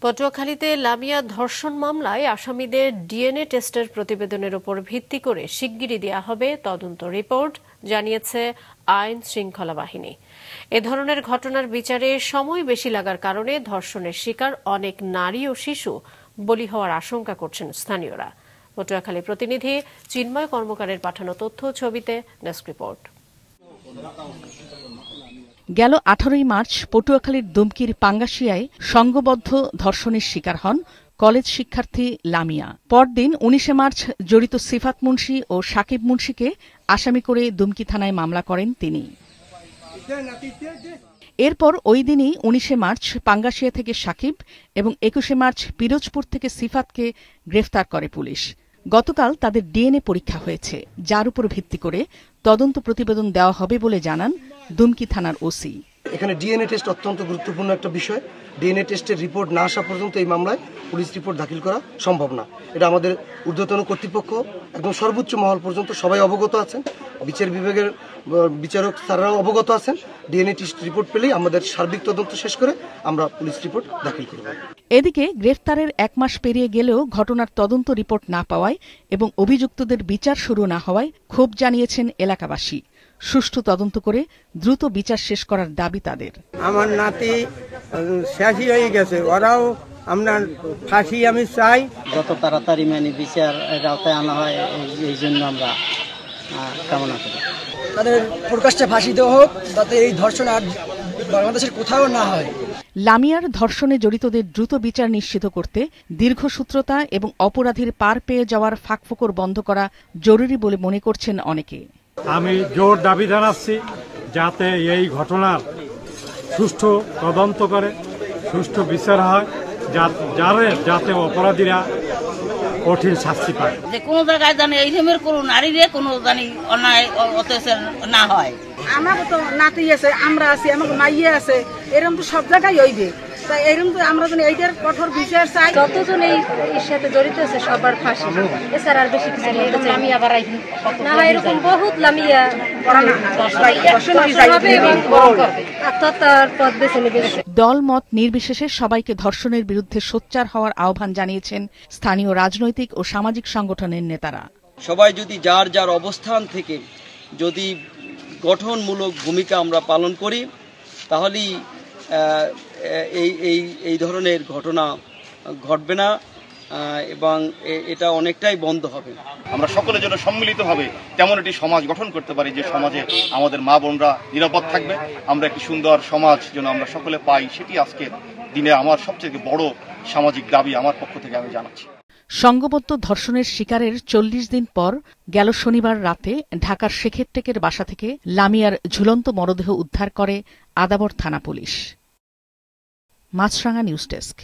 পটুয়াখালীতে লামিয়া ধর্ষণ মামলায় আসামিদের ডিএনএ টেস্টের প্রতিবেদনের উপর ভিত্তি করে শিগগিরই দেয়া হবে তদন্ত রিপোর্ট, জানিয়েছে আইন শৃঙ্খলা বাহিনী। এ ধরনের ঘটনার বিচারে সময় বেশি লাগার কারণে ধর্ষণের শিকার অনেক নারী ও শিশু বলি হওয়ার আশঙ্কা করছেন স্থানীয়রা। পটুয়াখালী প্রতিনিধি চিন্ময় কর্মকারের পাঠানো তথ্য ছবিতে ডেস্ক রিপোর্ট। গেল 18 মার্চ পটুয়াখালীর দুমকির পাঙ্গাশিয়ায় সংঘবদ্ধ ধর্ষণের শিকার হন কলেজ শিক্ষার্থী লামিয়া। পরদিন 19 মার্চ জড়িত সিফাত মুন্সি ও সাকিব মুন্সিকে আসামি করে দুমকি থানায় মামলা করেন তিনি। এরপর ওই দিনই 19 মার্চ পাঙ্গাশিয়া থেকে সাকিব এবং 21 মার্চ পিরোজপুর থেকে সিফাতকে গ্রেফতার করে পুলিশ। গতকাল তাদের ডিএনএ পরীক্ষা হয়েছে, যার উপর ভিত্তি করে তদন্ত প্রতিবেদন দেওয়া হবে বলে জানান দুমকি থানার ওসি। এখানে ডিএনএ টেস্ট অত্যন্ত গুরুত্বপূর্ণ একটা বিষয়। ডিএনএ টেস্টের রিপোর্ট না আসা পর্যন্ত এই মামলায় পুলিশ রিপোর্ট দাখিল করা সম্ভব না। এটা আমাদের ঊর্ধ্বতন কর্তৃপক্ষ একদম সর্বোচ্চ মহল পর্যন্ত সবাই অবগত আছেন, বিচার বিভাগের বিচারক স্যাররাও অবগত আছেন। ডিএনএ টেস্ট রিপোর্ট পেলেই আমাদের সার্বিক তদন্ত শেষ করে আমরা পুলিশ রিপোর্ট দাখিল করব। এদিকে গ্রেফতারের 1 মাস পেরিয়ে গেলেও ঘটনার তদন্ত রিপোর্ট না পাওয়ায় এবং অভিযুক্তদের বিচার শুরু না হওয়ায় ক্ষোভ জানিয়েছেন এলাকাবাসী। সুষ্ঠু তদন্ত করে দ্রুত বিচার শেষ করার দাবি তাদের। আমার নাতি শেষই হয়ে গেছে, ওরাও আপনার ফাঁসি আমি চাই, যত তাড়াতাড়ি বিচার আওতায় আনা হয় এই জন্য আমরা কামনা করি। তাদের প্রকাশ্যে ফাঁসি দেওয়া হোক, যাতে এই ধর্ষণ আর বাংলাদেশের কোথাও না হয়। লামিয়ার ধর্ষণে জড়িতদের দ্রুত বিচার নিশ্চিত করতে দীর্ঘসূত্রতা এবং অপরাধীর পার পেয়ে যাওয়ার ফাঁকফোকর বন্ধ করা জরুরি বলে মনে করছেন অনেকে। আমি জোর দাবি জানাচ্ছি যাতে এই ঘটনার সুষ্ঠু তদন্ত করে সুষ্ঠু বিচার হয়, যাতে অপরাধীরা কঠিন শাস্তি পায়। যে কোনো জায়গায় জানি এই রকমের কোনো নারীরে কোনো জানি অন্যায় অত্যাচার না হয়। আমাকে তো নাতি আছে, আমরা আছি, আমাকে মাইয়ে আছে, এরকম তো সব জায়গায় হইবে। তাই এরকম তো আমরা যেন এইটার কঠোর বিচার চাই। যতজন এই সাথে জড়িত আছে সবার ফাঁসি, এছাড়া আর বেশি কিছু লামিয়া বাড়াই না হয়, এরকম বহুত লামিয়া আত্মহত্যার পথ বেছে নেবে। দল মত নির্বিশেষে সবাইকে ধর্ষণের বিরুদ্ধে সোচ্চার হওয়ার আহ্বান জানিয়েছেন স্থানীয় রাজনৈতিক ও সামাজিক সংগঠনের নেতারা। সবাই যদি যার যার অবস্থান থেকে যদি গঠনমূলক ভূমিকা আমরা পালন করি, তাহলেই এই ধরনের ঘটনা ঘটবে না এবং এটা অনেকটাই বন্ধ হবে। আমরা সকলের জন্য সম্মিলিতভাবে তেমন একটি সমাজ গঠন করতে পারি যে সমাজে আমাদের মা বোনরা নিরাপদ থাকবে, আমরা একটি সুন্দর সমাজ যেন আমরা সকলে পাই, সেটি আজকের দিনে আমার সবচেয়ে বড় সামাজিক দাবি আমার পক্ষ থেকে আমি জানাচ্ছি। সংঘবদ্ধ ধর্ষণের শিকারের 40 দিন পর গেল শনিবার রাতে ঢাকার শেখেরটেকের বাসা থেকে লামিয়ার ঝুলন্ত মরদেহ উদ্ধার করে আদাবর থানা পুলিশ। মাছরাঙা নিউজ ডেস্ক।